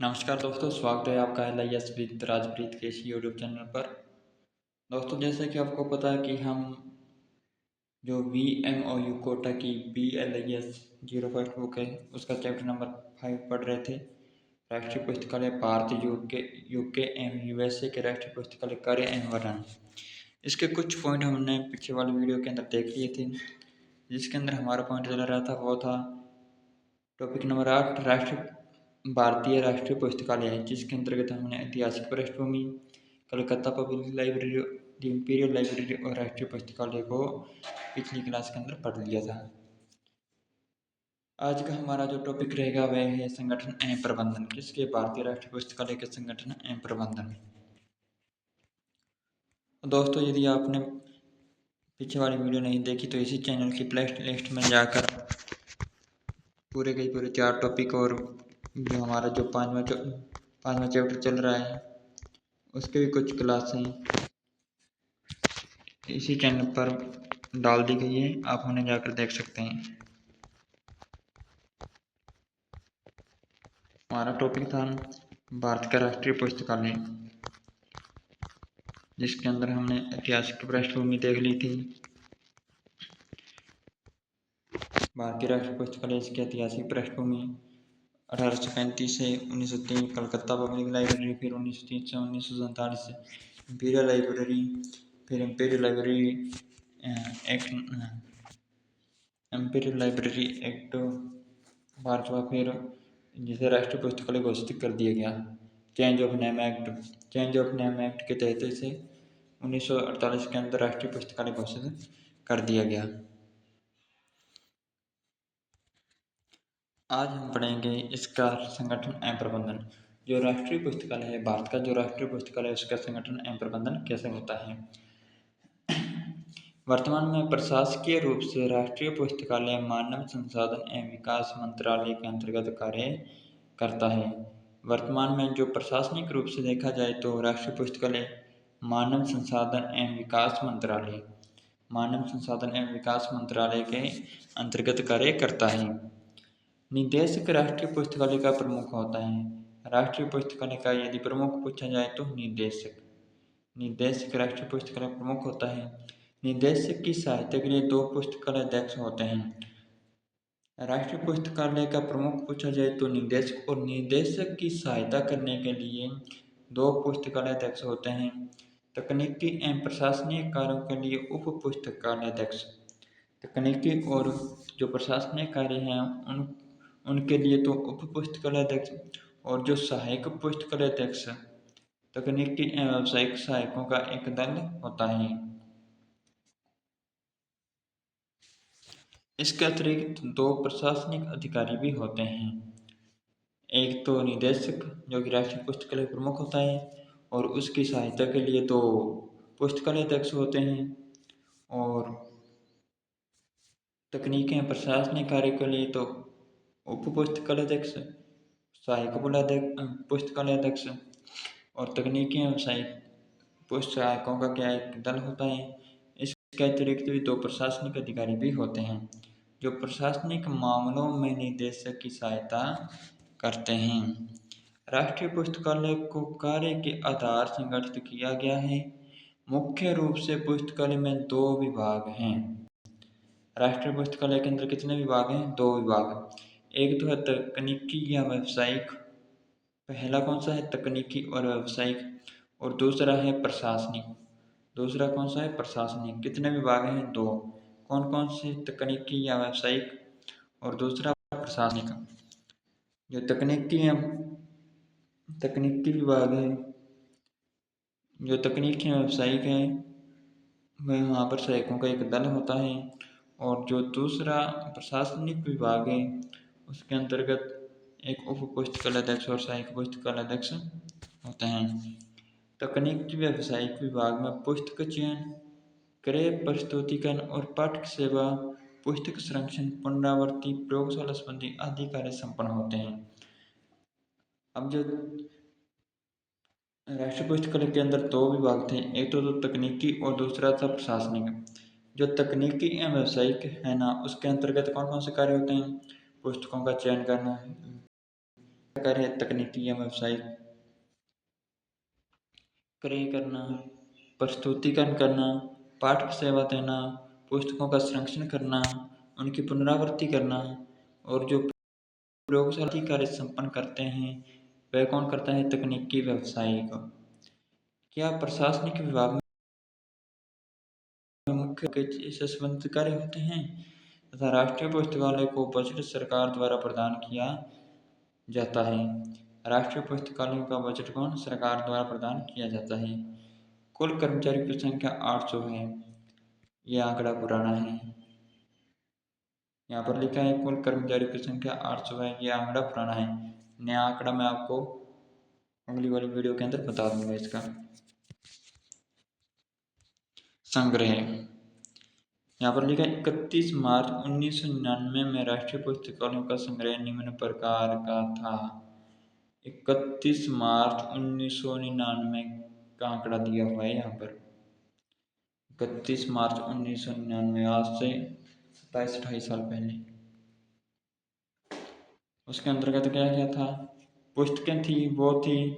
नमस्कार दोस्तों, स्वागत है आपका LIS विद राजप्रीत के इस यूट्यूब चैनल पर। दोस्तों, जैसे कि आपको पता है कि हम जो VMOU कोटा की BLIS 0 फर्स्ट बुक है उसका चैप्टर नंबर 5 पढ़ रहे थे। राष्ट्रीय पुस्तकालय भारत, यूके एवं USA के राष्ट्रीय पुस्तकालय कार्य एवं वर्णन। इसके कुछ पॉइंट हमने पिछले वाले वीडियो के अंदर देख लिए थे। जिसके अंदर हमारा पॉइंट चल रहा था वो था टॉपिक नंबर 8, भारतीय राष्ट्रीय पुस्तकालय, जिसके अंतर्गत हमने ऐतिहासिक पृष्ठभूमि, Calcutta public library, the imperial library और राष्ट्रीय पुस्तकालय को पिछली क्लास के अंदर पढ़ लिया था। आज का हमारा जो टॉपिक रहेगा वह है संगठन एवं प्रबंधन। किसके? भारतीय राष्ट्रीय पुस्तकालय के संगठन एवं प्रबंधन। दोस्तों, यदि आपने पीछे वाली वीडियो नहीं देखी तो इसी चैनल की प्ले लिस्ट में जाकर पूरे के पूरे 4 टॉपिक और जो हमारा जो पाँचवा चैप्टर चल रहा है उसके भी कुछ क्लासें इसी चैनल पर डाल दी गई है, आप उन्हें जाकर देख सकते हैं। हमारा टॉपिक था भारत का राष्ट्रीय पुस्तकालय, जिसके अंदर हमने ऐतिहासिक पृष्ठभूमि देख ली थी। भारतीय राष्ट्रीय पुस्तकालय, इसकी ऐतिहासिक पृष्ठभूमि 1835 से 1903 कलकत्ता पब्लिक लाइब्रेरी, फिर 1903 से 1947 इंपीरियल लाइब्रेरी, फिर इंपीरियल लाइब्रेरी एक्ट भारत हुआ, फिर जिसे राष्ट्रीय पुस्तकालय घोषित कर दिया गया। चेंज ऑफ नेम एक्ट के तहत इसे 1948 के अंदर राष्ट्रीय पुस्तकालय घोषित कर दिया गया। आज हम पढ़ेंगे इसका संगठन एवं प्रबंधन। जो राष्ट्रीय पुस्तकालय है, भारत का जो राष्ट्रीय पुस्तकालय है, उसका संगठन एवं प्रबंधन कैसे होता है। वर्तमान में प्रशासकीय रूप से राष्ट्रीय पुस्तकालय मानव संसाधन एवं विकास मंत्रालय के अंतर्गत कार्य करता है। वर्तमान में जो प्रशासनिक रूप से देखा जाए तो राष्ट्रीय पुस्तकालय मानव संसाधन एवं विकास मंत्रालय के अंतर्गत कार्य करता है। निदेशक राष्ट्रीय पुस्तकालय का प्रमुख होता है। राष्ट्रीय पुस्तकालय का यदि प्रमुख पूछा जाए तो निदेशक राष्ट्रीय पुस्तकालय प्रमुख होता है। निदेशक की सहायता के लिए 2 पुस्तकालय अध्यक्ष होते हैं। राष्ट्रीय पुस्तकालय का प्रमुख पूछा जाए तो निदेशक, और निदेशक की सहायता करने के लिए 2 पुस्तकालय अध्यक्ष होते हैं। तकनीकी एवं प्रशासनिक कार्यों के लिए उप पुस्तकालय अध्यक्ष। तकनीकी और जो प्रशासनिक कार्य हैं उनके लिए तो उप पुस्तकालय अध्यक्ष, और जो सहायक पुस्तकालय अध्यक्ष तकनीकी एवं व्यावसायिक सहायकों का एक दल होता है। इसके अतिरिक्त 2 प्रशासनिक अधिकारी भी होते हैं। एक तो निदेशक, जो कि राष्ट्रीय पुस्तकालय प्रमुख होता है, और उसकी सहायता के लिए 2 पुस्तकालय अध्यक्ष होते हैं। और तकनीकी एवं प्रशासनिक कार्य के लिए तो उप पुस्तकालय अध्यक्ष, सहायक पुस्तकालय अध्यक्ष, और तकनीकी एवं सहायक सहायकों का क्या एक दल होता है। इसके अतिरिक्त भी 2 प्रशासनिक अधिकारी भी होते हैं, जो प्रशासनिक मामलों में निदेशक की सहायता करते हैं। राष्ट्रीय पुस्तकालय को कार्य के आधार संगठित किया गया है। मुख्य रूप से पुस्तकालय में 2 विभाग हैं। राष्ट्रीय पुस्तकालय के अंदर कितने विभाग हैं? 2 विभाग। एक तो है तकनीकी या व्यावसायिक। पहला कौन सा है? तकनीकी और व्यावसायिक। और दूसरा है प्रशासनिक। दूसरा कौन सा है? प्रशासनिक। कितने विभाग हैं? 2। कौन कौन से? तकनीकी या व्यावसायिक, और दूसरा प्रशासनिक। जो तकनीकी विभाग है, जो तकनीकी या व्यावसायिक है, वहाँ पर सहायकों का एक दल होता है। और जो दूसरा प्रशासनिक विभाग है, उसके अंतर्गत एक उप पुस्तकालय अध्यक्ष और सहायक पुस्तकालय अध्यक्ष होते हैं। तकनीकी व्यावसायिक विभाग में पुस्तक चयन, क्रय, प्रस्तुतिकरण और पाठक सेवा, पुस्तक संरक्षण, पुनरावृत्ति, प्रयोगशाला संबंधी आदि कार्य संपन्न होते हैं। अब जो राष्ट्रीय पुस्तकालय के अंदर 2 विभाग थे, एक तो तकनीकी और दूसरा था प्रशासनिक। जो तकनीकी एवं व्यावसायिक है ना, उसके अंतर्गत कौन कौन से कार्य होते हैं? पुस्तकों का चयन करना, कार्य है तकनीकी या व्यावसायिक क्रय करना, प्रस्तुतिकरण करना, पाठक सेवा देना, पुस्तकों का संरक्षण करना, उनकी पुनरावृत्ति करना, और जो प्रयोगशाला कार्य संपन्न करते हैं वह कौन करता है? तकनीकी व्यावसायिक। क्या प्रशासनिक विभाग में मुख्य से संबंधित कार्य होते हैं तथा राष्ट्रीय पुस्तकालय को बजट सरकार द्वारा प्रदान किया जाता है। राष्ट्रीय पुस्तकालय का बजट कौन? सरकार द्वारा प्रदान किया जाता है। कुल कर्मचारियों की संख्या 800 है। यह आंकड़ा पुराना है। यहाँ पर लिखा है कुल कर्मचारियों की संख्या 800 है। यह आंकड़ा पुराना है। नया आंकड़ा मैं आपको अगली वाली वीडियो के अंदर बता दूंगा। इसका संग्रह यहाँ पर लिखा है 31 मार्च 1999 में राष्ट्रीय पुस्तकालयों का संग्रह निम्न प्रकार का था। 31 मार्च 1999 का आंकड़ा दिया हुआ है यहाँ पर। 31 मार्च 1999, आज से 27-28 साल पहले। उसके अंतर्गत क्या क्या था? पुस्तकें थी वो थी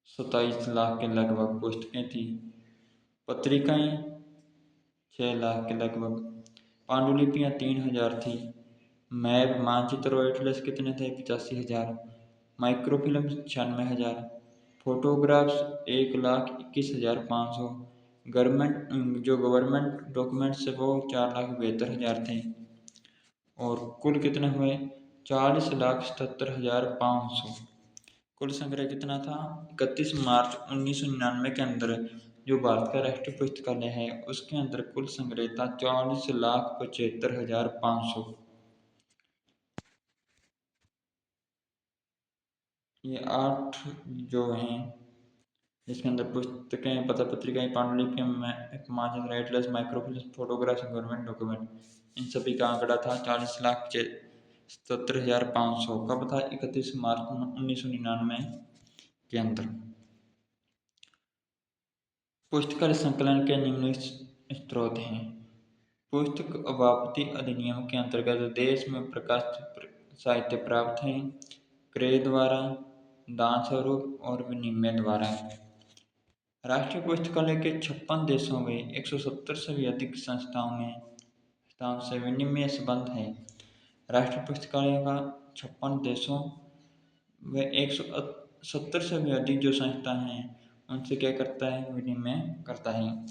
27 लाख के लगभग पुस्तकें थी। पत्रिकाएं 6 लाख के लगभग। पांडुलिपियां 3000 थी। मैप मानचित्र और एटलस कितने थे? 85,000। माइक्रोफिल्म 96,000। फोटोग्राफ्स 1,21,500। गवर्नमेंट डॉक्यूमेंट्स वो 4,72,000 थे। और कुल कितने हुए? 40,77,500। कुल संग्रह कितना था? 31 मार्च 1999 के अंदर जो भारत का राष्ट्रीय पुस्तकालय है उसके अंदर कुल संग्रह था 40,75,500। ये 8 जो हैं जिसके अंदर पुस्तकें, पत्र पत्रिकाएं, पांडुलिपियां, मानचित्र, atlas, microfilm, photographs, government document, इन सभी का आंकड़ा था 40,77,500। कब था? 31 मार्च 1999 के अंदर। पुस्तकालय संकलन के निम्न स्रोत हैं। पुस्तक अवापति अधिनियम के अंतर्गत देश में प्रकाशित साहित्य प्राप्त है क्रय द्वारा, दान स्वरूप और विनिमय द्वारा। राष्ट्रीय पुस्तकालय के 56 देशों में 170 से भी अधिक संस्थाओं से विनिमय संबंध है। राष्ट्रीय पुस्तकालय का 56 देशों व 170 से भी अधिक जो संस्था हैं उनसे क्या करता है? विनिमय करता है।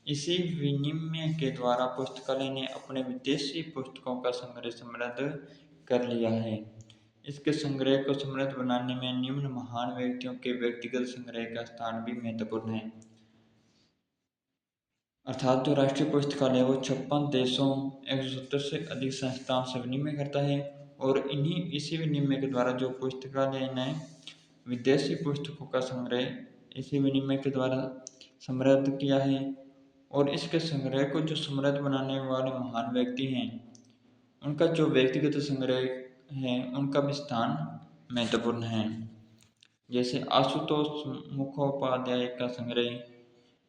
इसी विनिमय के द्वारा पुस्तकालय ने अपने विदेशी पुस्तकों का संग्रह समृद्ध कर लिया है। इसके संग्रह को समृद्ध बनाने में निम्न महान व्यक्तियों के व्यक्तिगत संग्रह का स्थान भी महत्वपूर्ण है। अर्थात जो राष्ट्रीय पुस्तकालय है वो 56 देशों 170 से अधिक संस्थाओं से विनिमय करता है और इसी विनिमय के द्वारा जो पुस्तकालय ने विदेशी पुस्तकों का संग्रह इसी विनिमय के द्वारा समृद्ध किया है। और इसके संग्रह को जो समृद्ध बनाने वाले महान व्यक्ति हैं उनका जो व्यक्तिगत संग्रह है उनका भी स्थान महत्वपूर्ण है। जैसे आशुतोष मुखोपाध्याय का संग्रह,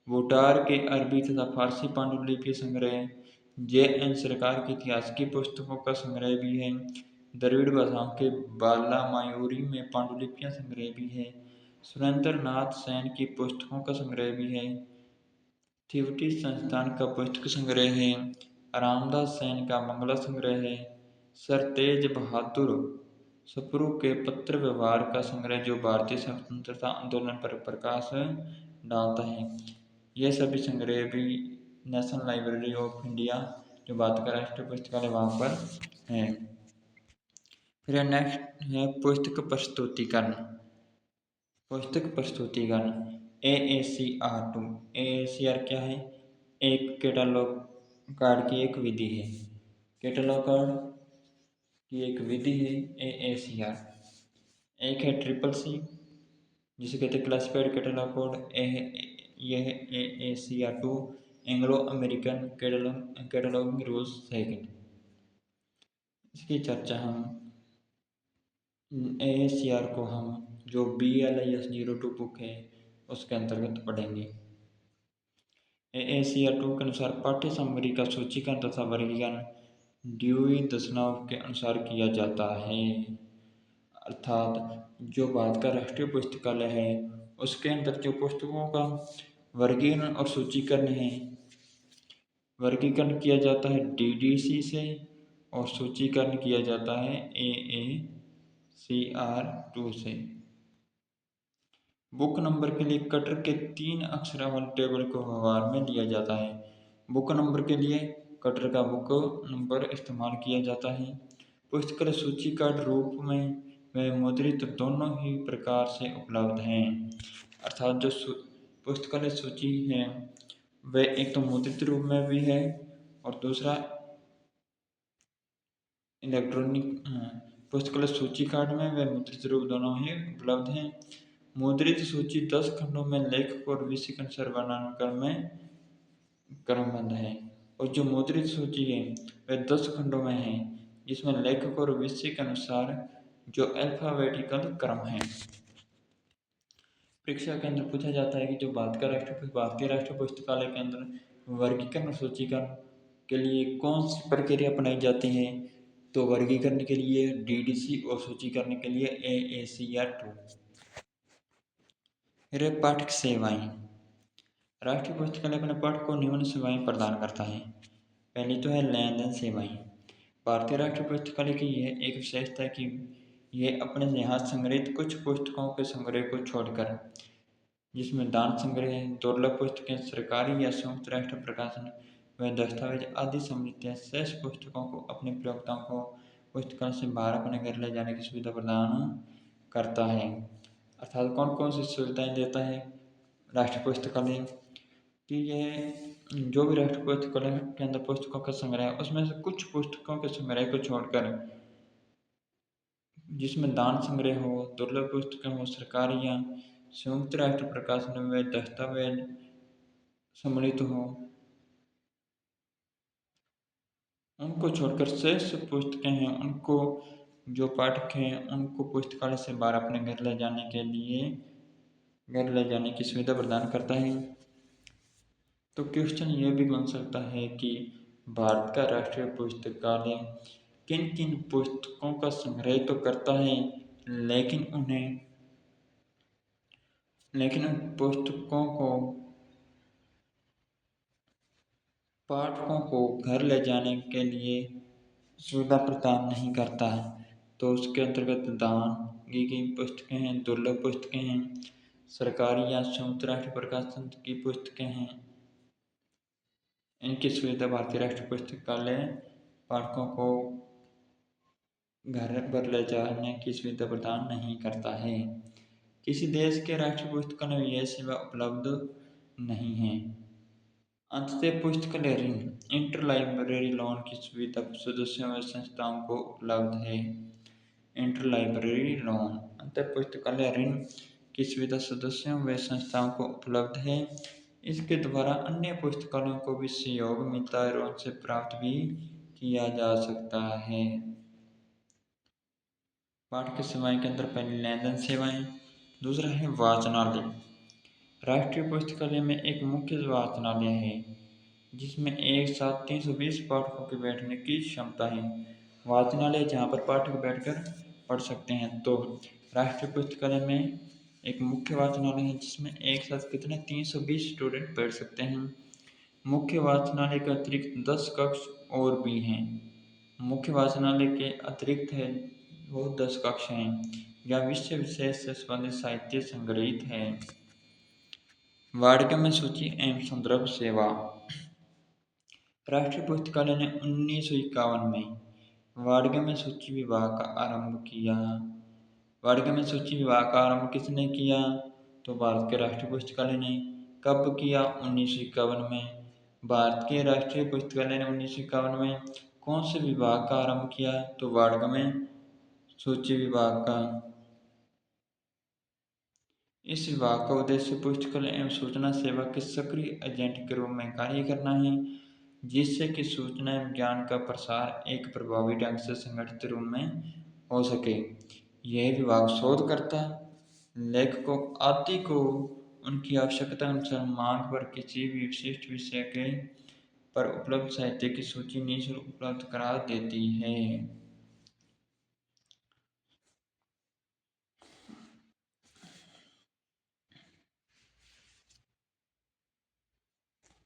बूटार के अरबी तथा फारसी पांडुलिपि संग्रह, जे.एन. सरकार के इतिहास की पुस्तकों का संग्रह भी है। द्रविड़ भाषाओं के बाला मायूरी में पांडुलिपियां संग्रह भी है। सुरेंद्र नाथ सेन की पुस्तकों का संग्रह भी है। थिवटी संस्थान का पुस्तक संग्रह है। रामदास सेन का मंगला संग्रह है। सर तेज बहादुर सप्रू के पत्र व्यवहार का संग्रह जो भारतीय स्वतंत्रता आंदोलन पर प्रकाश डालता है। यह सभी संग्रह भी नेशनल लाइब्रेरी ऑफ इंडिया जो भारत का राष्ट्रीय पुस्तकालय वहाँ पर है। फिर नेक्स्ट है पुस्तक प्रस्तुतिकरण। पुस्तक प्रस्तुतिकरण AACR2। AACR क्या है? एक कैटलॉग कार्ड की एक विधि है। कैटलॉग कार्ड की एक विधि है AACR। एक है CCC जिसे कहते हैं क्लासिफाइड कैटलॉग कोड। यह AACR2 Anglo American cataloguing rules second. इसकी चर्चा हम AACR को हम जो BLIS 02 बुक है उसके अंतर्गत पढ़ेंगे। AACR2 के अनुसार पाठ्य सामग्री का सूचीकरण तथा वर्गीकरण ड्यूई दशनाव के अनुसार किया जाता है। अर्थात जो भारत का राष्ट्रीय पुस्तकालय है उसके अंदर जो पुस्तकों का वर्गीकरण और सूचीकरण है, वर्गीकरण किया जाता है डीडीसी से और सूचीकरण किया जाता है AACR2 से। बुक नंबर के लिए कटर के 3 अक्षर वाले टेबल को व्यवहार में लिया जाता है। बुक नंबर के लिए कटर का बुक नंबर इस्तेमाल किया जाता है। पुस्तकालय सूची कार्ड रूप में व मुद्रित दोनों ही प्रकार से उपलब्ध हैं। अर्थात जो पुस्तकालय सूची है वह एक तो मुद्रित रूप में भी है और दूसरा इलेक्ट्रॉनिक पुस्तकालय सूची कार्ड में व मुद्रित रूप दोनों ही उपलब्ध हैं। मुद्रित सूची 10 खंडों में लेखक और विषय के अनुसार वर्णानुक्रम में क्रमबद्ध है और जो मुद्रित सूची है वह 10 खंडों में है जिसमें लेखक और विषय के अनुसार जो अल्फाबेटिकल क्रम है। परीक्षा के अंदर पूछा जाता है कि जो भारतीय राष्ट्रीय पुस्तकालय के अंदर वर्गीकरण और सूचीकरण के लिए कौन सी प्रक्रिया अपनाई जाती है, तो वर्गीकरण के लिए डीडीसी और सूचीकरण के लिए AACR2। पाठक सेवाएं। राष्ट्रीय पुस्तकालय अपने पाठकों को निम्न सेवाएं प्रदान करता है। पहली तो है लेन देन सेवाएं। भारतीय राष्ट्रीय पुस्तकालय की यह एक विशेषता है कि यह अपने यहाँ संग्रहित कुछ पुस्तकों के संग्रह को छोड़कर, जिसमें दान संग्रह, दुर्लभ पुस्तकें, सरकारी या संयुक्त राष्ट्र प्रकाशन व दस्तावेज आदि सम्मिलित है, शेष पुस्तकों को अपने प्रयोक्ताओं को पुस्तकालय से बाहर अपने घर ले जाने की सुविधा प्रदान करता है। अर्थात कौन कौन सी सुविधाएं देता है राष्ट्रीय पुस्तकालय कि यह जो भी राष्ट्रीय पुस्तकालय के अंदर पुस्तकों का संग्रह है उसमें से कुछ पुस्तकों के संग्रह को छोड़कर, जिसमें दान संग्रह हो, दुर्लभ पुस्तकें हो, सरकारी या संयुक्त राष्ट्र प्रकाशन में दस्तावेज सम्मिलित हो, उनको छोड़कर शेष पुस्तकें हैं उनको जो पाठक हैं उनको पुस्तकालय से बाहर अपने घर ले जाने की सुविधा प्रदान करता है। तो क्वेश्चन ये भी बन सकता है कि भारत का राष्ट्रीय पुस्तकालय किन किन पुस्तकों का संग्रह तो करता है लेकिन उन पुस्तकों को पाठकों को घर ले जाने के लिए सुविधा प्रदान नहीं करता। तो उसके अंतर्गत दान की गई पुस्तकें हैं, दुर्लभ पुस्तकें हैं, सरकारी या संयुक्त राष्ट्र प्रकाशन की पुस्तकें हैं, इनकी सुविधा भारतीय राष्ट्रीय पुस्तकालय पाठकों को घर पर ले जाने की सुविधा प्रदान नहीं करता है। किसी देश के राष्ट्रीय पुस्तकालय में यह सेवा उपलब्ध नहीं है। अंततः पुस्तकालय ऋण इंटरलाइब्रेरी लोन की सुविधा सदस्यों व संस्थाओं को उपलब्ध है। इंटरलाइब्रेरी लोन अंततः पुस्तकालय ऋण की सुविधा सदस्यों व संस्थाओं को उपलब्ध है। इसके द्वारा अन्य पुस्तकालयों को भी सहयोग मिलता है और उनसे प्राप्त भी किया जा सकता है। पाठ की सेवाएं के अंदर पहली लेन देन सेवाएं, दूसरा है वाचनालय। राष्ट्रीय पुस्तकालय में एक मुख्य वाचनालय है जिसमें एक साथ 320 पाठकों के बैठने की क्षमता है। वाचनालय जहाँ पर पाठक बैठकर पढ़ सकते हैं। तो राष्ट्रीय पुस्तकालय में एक मुख्य वाचनालय है जिसमें एक साथ कितने 320 स्टूडेंट बैठ सकते हैं। मुख्य वाचनालय के अतिरिक्त 10 कक्ष और भी हैं। मुख्य वाचनालय के अतिरिक्त है वो 10 कक्ष हैं जहाँ विषय विशेष से संबंधित साहित्य संग्रहित है। वाड़िका में सूची एवं संदर्भ सेवा। राष्ट्रीय पुस्तकालय ने 1951 में वाड़िका में सूची विभाग का आरंभ किया। वाड़िका में सूची विभाग का आरंभ किसने किया, तो भारत के राष्ट्रीय पुस्तकालय ने। कब किया, 1951 में। भारत के राष्ट्रीय पुस्तकालय ने 1951 में कौन से विभाग का आरंभ किया, तो वाड़िका में सूची विभाग का। इस विभाग का उद्देश्य पुस्तकालय एवं सूचना सेवा के सक्रिय एजेंट के रूप में कार्य करना है, जिससे कि सूचना एवं ज्ञान का प्रसार एक प्रभावी ढंग से संगठित रूप में हो सके। यह विभाग शोधकर्ता, लेखकों आदि को उनकी आवश्यकता अनुसार मांग पर किसी भी विशिष्ट विषय के पर उपलब्ध साहित्य की सूची निःशुल्क उपलब्ध करा देती है।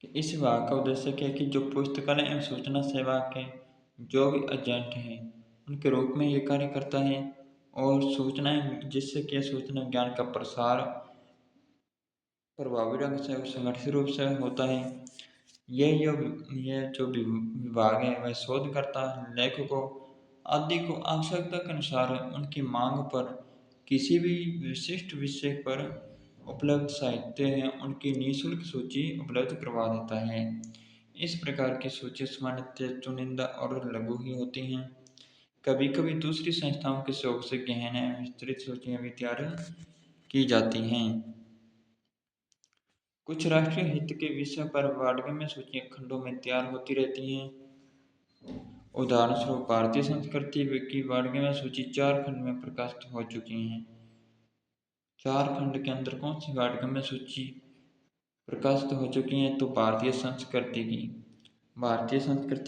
कि इस विभाग का उद्देश्य क्या है कि जो पुस्तकालय एवं सूचना सेवा के जो भी एजेंट हैं उनके रूप में ये कार्य करता है, और सूचनाएं जिससे कि सूचना ज्ञान का प्रसार प्रभावी ढंग से और संगठित रूप से होता है। ये जो विभाग है वह शोधकर्ता, लेखकों आदि को आवश्यकता के अनुसार उनकी मांग पर किसी भी विशिष्ट विषय पर उपलब्ध साहित्य है उनकी निःशुल्क सूची उपलब्ध करवा देता है। इस प्रकार की सूची सामान्यतः चुनिंदा और लघु ही होती हैं। कभी कभी दूसरी संस्थाओं के सहयोग से गहन एवं विस्तृत सूचियां भी तैयार की जाती हैं। कुछ राष्ट्रीय हित के विषय पर वार्ड में सूचियां खंडों में तैयार होती रहती हैं। उदाहरण स्वरूप भारतीय संस्कृति की वार्ड सूची 4 खंड में प्रकाशित हो चुकी हैं। 4 खंड के अंदर कौन सी वार्ड सूची प्रकाशित हो चुकी हैं? तो भारतीय संस्कृति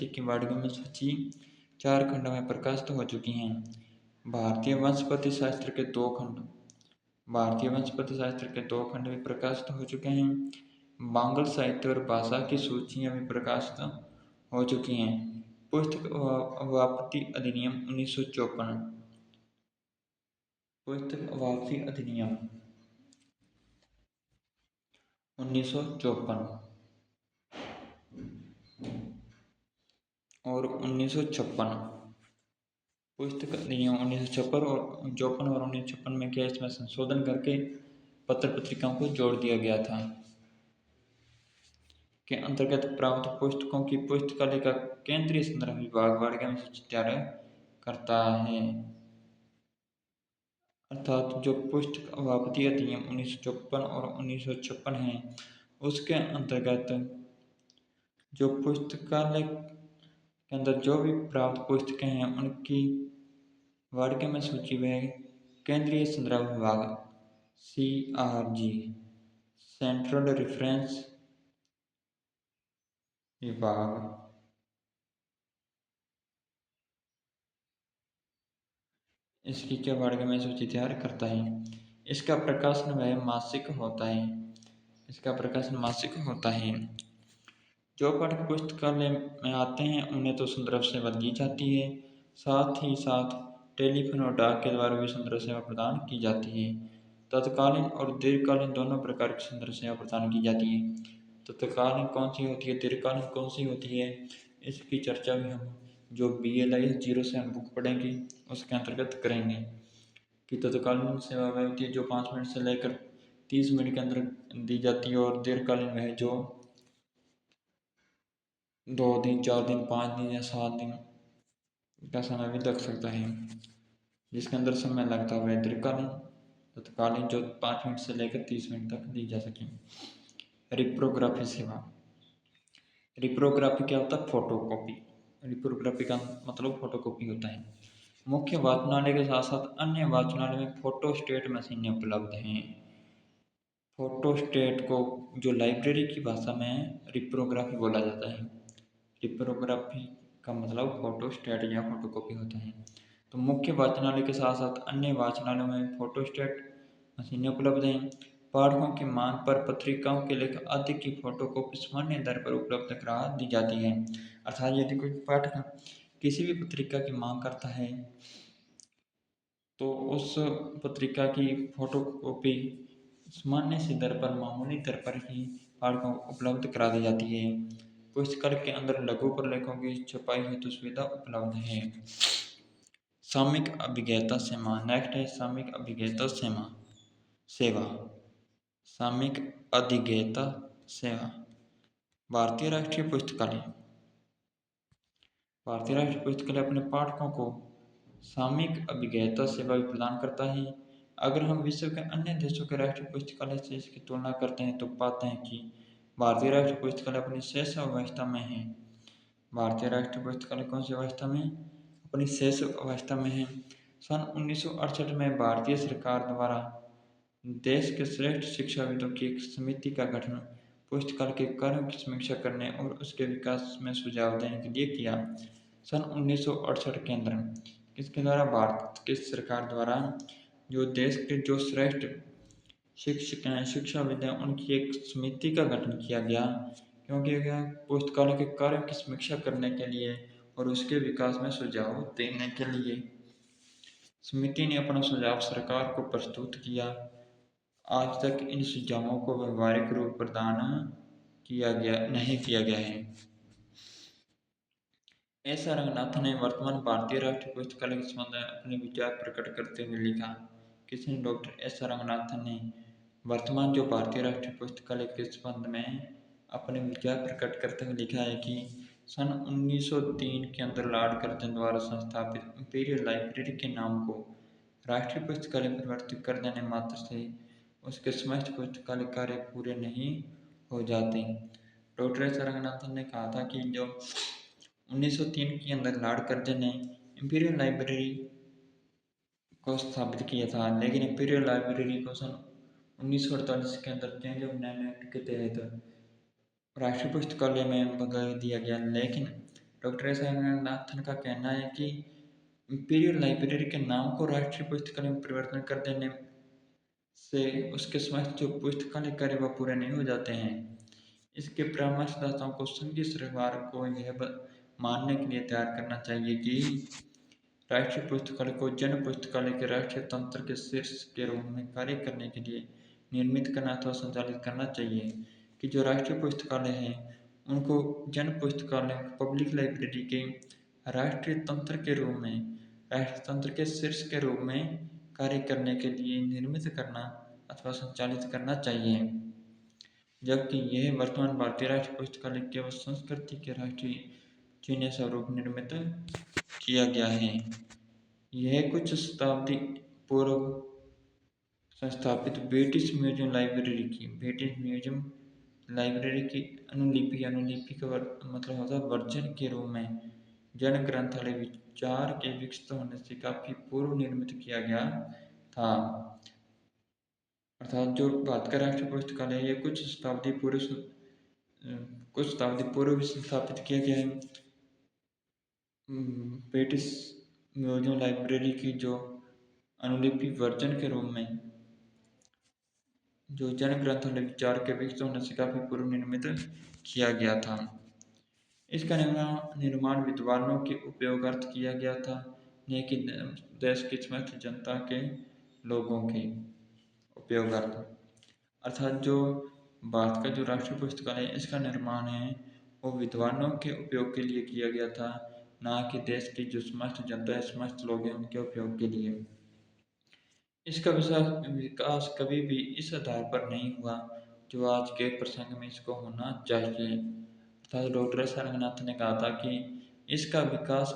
की वार्ड सूची 4 खंड में प्रकाशित हो चुकी हैं। भारतीय वनस्पति शास्त्र के 2 खंड भी प्रकाशित हो चुके हैं। बांग्ल साहित्य और भाषा की सूचियां भी प्रकाशित हो चुकी हैं। पुस्तक वापसी अधिनियम 1954, पुस्तक वापसी अधिनियम 1954 और 1956, पुस्तक अधिनियम 1956 और 1956 में क्या इसमें संशोधन करके पत्र पत्रिकाओं को जोड़ दिया गया था, के अंतर्गत प्राप्त पुस्तकों की पुस्तकालय का केंद्रीय संदर्भ विभाग वार्ड में सूची तैयार करता है। अर्थात जो पुस्तक वापसी अधिनियम 1954 और 1956 है उसके अंतर्गत जो पुस्तकालय के अंदर जो भी प्राप्त पुस्तकें हैं उनकी वार्ड में सूची में केंद्रीय संदर्भ विभाग CRG, सेंट्रल रेफरेंस विभाग, इसकी क्या वार्ड में सूची तैयार करता है। इसका प्रकाशन वह मासिक होता है। जो पाठक पुस्तकालय में आते हैं उन्हें तो संदर्भ सेवा दी जाती है, साथ ही साथ टेलीफोन और डाक के द्वारा भी संदर्भ सेवा प्रदान की जाती है। तत्कालीन और दीर्घकालीन दोनों प्रकार की संदर्भ सेवा प्रदान की जाती है। तत्कालीन कौन सी होती है, दीर्घकालीन कौन सी होती है, इसकी चर्चा भी हम जो BLIS 07 बुक पढ़ेंगे उसके अंतर्गत करेंगे कि तत्कालीन सेवा वह होती है जो 5 मिनट से लेकर 30 मिनट के अंदर दी जाती है, और दीर्घकालीन वह जो 2 दिन, 4 दिन, 5 दिन या 7 दिन का समय भी लग सकता है, जिसके अंदर समय लगता है वह दीर्घकालीन। तत्कालीन जो 5 मिनट से लेकर 30 मिनट तक दी जा सके। रिप्रोग्राफी सेवा, रिप्रोग्राफी क्या होता है? फोटोकॉपी। रिप्रोग्राफी का मतलब फोटोकॉपी होता है। मुख्य वाचनालय के साथ साथ अन्य वाचनालय में फोटोस्टेट मशीनें उपलब्ध हैं। फोटोस्टेट को जो लाइब्रेरी की भाषा में रिप्रोग्राफी बोला जाता है। रिप्रोग्राफी का मतलब फोटोस्टेट या फोटोकॉपी होता है। तो मुख्य वाचनालय के साथ साथ अन्य वाचनालयों में फोटोस्टेट मशीनें उपलब्ध हैं। पाठकों की मांग पर पत्रिकाओं के लेख आदि की फोटोकॉपी सामान्य दर पर उपलब्ध करा दी जाती है। अर्थात यदि कोई पाठक किसी भी पत्रिका की मांग करता है तो उस पत्रिका की फोटोकॉपी सामान्य सी दर पर, मामूली दर पर ही पाठकों को उपलब्ध करा दी जाती है। पुस्तकालय के अंदर लघु प्रलेखों की छपाई हेतु सुविधा उपलब्ध है। सामयिक अभिज्ञता सेवा, नेक्स्ट है सामयिक अभिज्ञता सेवा। सामयिक अभिज्ञता सेवा, भारतीय राष्ट्रीय पुस्तकालय अपने पाठकों को सामयिक अभिज्ञता सेवा भी प्रदान करता है। अगर हम विश्व के अन्य देशों के राष्ट्रीय पुस्तकालय से इसकी तुलना करते हैं तो पाते हैं कि भारतीय राष्ट्रीय पुस्तकालय अपनी शेष अवस्था में है। भारतीय राष्ट्रीय पुस्तकालय कौन सी अवस्था में? अपनी शेष अवस्था में है। सन 1968 में भारतीय सरकार द्वारा देश के श्रेष्ठ शिक्षाविदों की एक समिति का गठन पुस्तकालय के कार्यों की समीक्षा करने और उसके विकास में सुझाव देने के लिए किया। सन 1968 के अंदर इसके द्वारा भारत की सरकार द्वारा जो देश के जो श्रेष्ठ शिक्षक हैं, शिक्षाविद हैं, उनकी एक समिति का गठन किया गया क्योंकि यह पुस्तकालय के कार्य की समीक्षा करने के लिए और उसके विकास में सुझाव देने के लिए। समिति ने अपना सुझाव सरकार को प्रस्तुत किया। आज तक इन सुझावों को व्यवहारिक रूप प्रदान नहीं किया गया है। एस आर रंगनाथन ने वर्तमान भारतीय राष्ट्रीय पुस्तकालय के संबंध में अपने विचार प्रकट करते हुए लिखा। किसने? डॉक्टर एस आर रंगनाथन ने वर्तमान जो भारतीय राष्ट्रीय पुस्तकालय के संबंध में अपने विचार प्रकट करते हुए लिखा है कि सन 1903 के अंदर लॉर्ड कर्जन द्वारा संस्थापित इंपीरियल लाइब्रेरी के नाम को राष्ट्रीय पुस्तकालय परिवर्तित कर देने मात्र से उसके समस्त पुस्तकालय कार्य पूरे नहीं हो जाते। डॉक्टर एस आर रंगनाथन ने कहा था कि जो 1903 के अंदर लॉर्ड कर्जन ने इंपीरियल लाइब्रेरी को स्थापित किया था, लेकिन इंपीरियल लाइब्रेरी को सन 1948 के अंदर चेंज ऑफ नेम एक्ट के तहत राष्ट्रीय पुस्तकालय में बदल दिया गया। लेकिन डॉक्टर एस आर रंगनाथन का कहना है कि इंपीरियल लाइब्रेरी के नाम को राष्ट्रीय पुस्तकालय में परिवर्तन कर देने से उसके समस्त जो पुस्तकालय कार्य वह पूरे नहीं हो जाते हैं। इसके परामर्शदाताओं को संघीय सरकार को यह मानने के लिए तैयार करना चाहिए कि राष्ट्रीय पुस्तकालय को जन पुस्तकालय के राष्ट्रीय तंत्र के शीर्ष के रूप में कार्य करने के लिए निर्मित करना अथवा संचालित करना चाहिए कि जो राष्ट्रीय पुस्तकालय हैं उनको जन पुस्तकालय पब्लिक लाइब्रेरी के राष्ट्रीय तंत्र के रूप में राष्ट्रीय तंत्र के शीर्ष के रूप में कार्य करने के लिए निर्मित करना अथवा संचालित करना चाहिए। जबकि यह वर्तमान भारतीय राष्ट्रीय पुस्तकालय केवल संस्कृति के राष्ट्रीय चिन्ह स्वरूप निर्मित किया गया है। यह कुछ शताब्दी पूर्व संस्थापित ब्रिटिश म्यूजियम लाइब्रेरी की अनुलिपि का मतलब होता है वर्जन के रूप में जन ग्रंथालय विचार के विकसित होने से काफी पूर्व निर्मित किया गया था। अर्थात जो भारत का राष्ट्रीय पुस्तकालय है, ये कुछ शताब्दी पूर्व स्थापित किया गया है ब्रिटिश म्यूजियम लाइब्रेरी की जो अनुलिपि वर्जन के रूप में जो जन ग्रंथालय विचार के विकसित होने से काफी पूर्व निर्मित किया गया था। इसका निर्माण विद्वानों के उपयोगार्थ किया गया था, न कि देश की समस्त जनता के लोगों के उपयोगार्थ। अर्थात जो भारत का जो राष्ट्रीय पुस्तकालय है इसका निर्माण है वो विद्वानों के उपयोग के लिए किया गया था, ना कि देश की जो समस्त जनता है समस्त लोग हैं उनके उपयोग के लिए। इसका विकास कभी भी इस आधार पर नहीं हुआ जो आज के प्रसंग में इसको होना चाहिए। अर्थात डॉक्टर एस आर रंगनाथन ने कहा था कि इसका विकास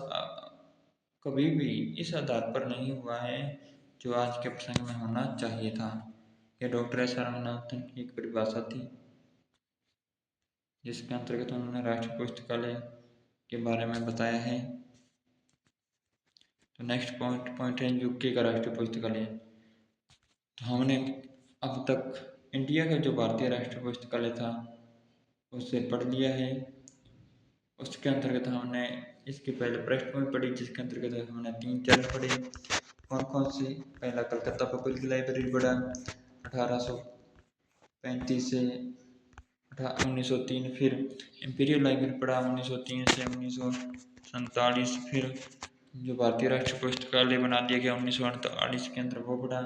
कभी भी इस आधार पर नहीं हुआ है जो आज के प्रसंग में होना चाहिए था। यह डॉक्टर एस आर रंगनाथन की एक परिभाषा थी जिसके अंतर्गत उन्होंने राष्ट्रीय पुस्तकालय के बारे में बताया है। तो नेक्स्ट पॉइंट है यूके का राष्ट्रीय पुस्तकालय। तो हमने अब तक इंडिया का जो भारतीय राष्ट्रीय पुस्तकालय था उससे पढ़ लिया है। उसके अंतर्गत हमने इसके पहले पृष्ठभूमि पढ़ी जिसके अंतर्गत हमने 3 चरण पढ़े। कौन कौन सी? पहला कलकत्ता पब्लिक लाइब्रेरी पढ़ा 1835 से 1903, फिर इंपीरियल लाइब्रेरी पढ़ा 1903 से 1947, फिर जो भारतीय राष्ट्रीय पुस्तकालय बना दिया गया 1948 के अंदर वो पढ़ा,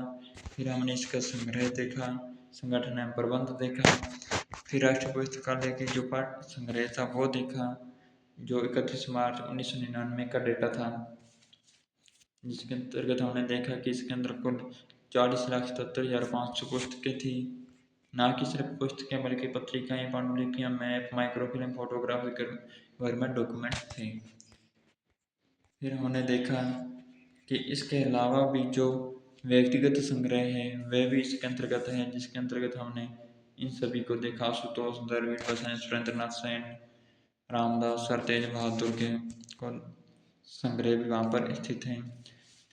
फिर हमने इसका संग्रह देखा, संगठन एवं प्रबंध देखा, फिर राष्ट्रीय पुस्तकालय की जो पाठ संग्रह था वो देखा जो 31 मार्च 1999 का डेटा था, जिसके अंतर्गत हमने देखा कि इसके अंदर कुल 40,77,500 पुस्तकें थी, ना कि सिर्फ पुस्तकें बल्कि पत्रिकाएं, पांडुलिपियां, map, microfilm, photograph, government document थे। फिर हमने देखा कि इसके अलावा भी जो व्यक्तिगत संग्रह है वे भी इसके अंतर्गत हैं, जिसके अंतर्गत हमने इन सभी को देखा। आशुतोष, द्रविड़ बसैन, सुरेंद्रनाथ सेन, रामदास, सर तेज बहादुर के संग्रह भी वहाँ पर स्थित हैं।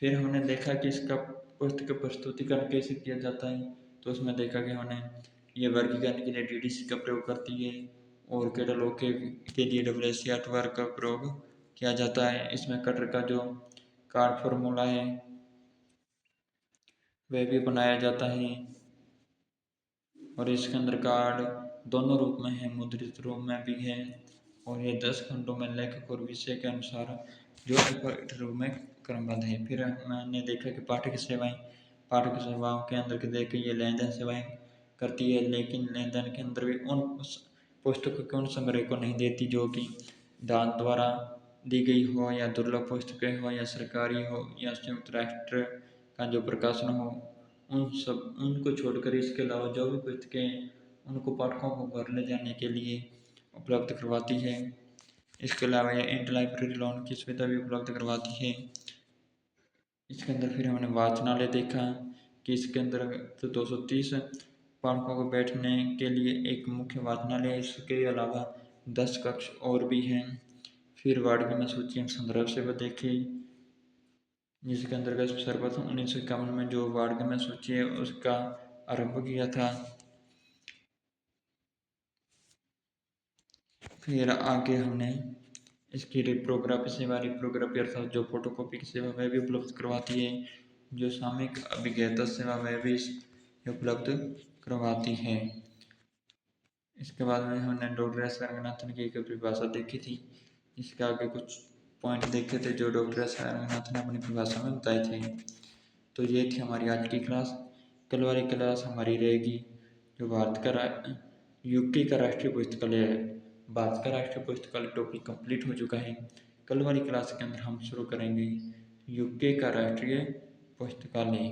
फिर हमने देखा कि इसका पुस्तक प्रस्तुतिकरण कैसे किया जाता है, तो उसमें देखा कि हमने ये वर्गीकरण के लिए DDC का प्रयोग करती है और कैटलॉग के लिए WSC आर्टवर्क का प्रयोग किया जाता है। इसमें कटर का जो कार्ड फॉर्मूला है वह भी बनाया जाता है और इसके अंदर कार्ड दोनों रूप में है, मुद्रित रूप में भी है, और ये 10 खंडों में लेखक और विषय के अनुसार जो रूप में क्रमबद्ध है। फिर मैंने देखा कि पाठक सेवाओं के अंदर के देख के ये लेन देन सेवाएं करती है, लेकिन लेन देन के अंदर भी उन पुस्तकों के उन संग्रह को नहीं देती जो कि दान द्वारा दी गई हो, या दुर्लभ पुस्तकें हो, या सरकारी हो, या संयुक्त राष्ट्र का जो प्रकाशन हो, उनको छोड़कर इसके अलावा जो भी पुस्तकें उनको पाठकों को घर ले जाने के लिए उपलब्ध करवाती है। इसके अलावा ये इंटर लाइब्रेरी लोन की सुविधा भी उपलब्ध करवाती है। इसके अंदर फिर हमने वाचनालय देखा कि इसके अंदर तो 230 पाठकों को बैठने के लिए एक मुख्य वाचनालय है। इसके अलावा 10 कक्ष और भी हैं। फिर वार्ड में सूची एवं संदर्भ सेवा देखी, जिसके अंतर्गत सर्वप्रथम 1951 में जो वार्ड में सूची है उसका आरंभ किया था। फिर आगे हमने इसकी रिप्रोग्राफी सेवा, रिप्रोग्राफी अर्थात जो फोटोकॉपी की सेवा वह भी उपलब्ध करवाती है। जो सामयिक अभिज्ञता सेवा वह भी उपलब्ध करवाती है। इसके बाद में हमने डॉक्टर एस रंगनाथन की एक परिभाषा देखी थी। इसके आगे कुछ पॉइंट देखे थे जो डॉक्टर एस रंगनाथन ने अपनी परिभाषा में बताए थे। तो ये थी हमारी आज की क्लास। कल वाली क्लास हमारी रहेगी जो यूके का राष्ट्रीय पुस्तकालय है। भारत का राष्ट्रीय पुस्तकालय टॉपिक कंप्लीट हो चुका है। कल वाली क्लास के अंदर हम शुरू करेंगे यूके का राष्ट्रीय पुस्तकालय।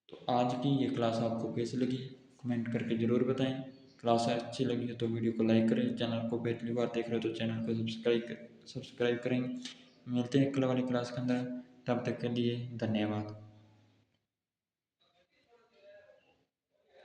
तो आज की ये क्लास आपको कैसी लगी कमेंट करके ज़रूर बताएं। क्लास अच्छी लगी तो वीडियो को लाइक करें, चैनल को पहली बार देख रहे हो तो चैनल को सब्सक्राइब करें। मिलते हैं कल वाली क्लास के अंदर, तब तक के लिए धन्यवाद।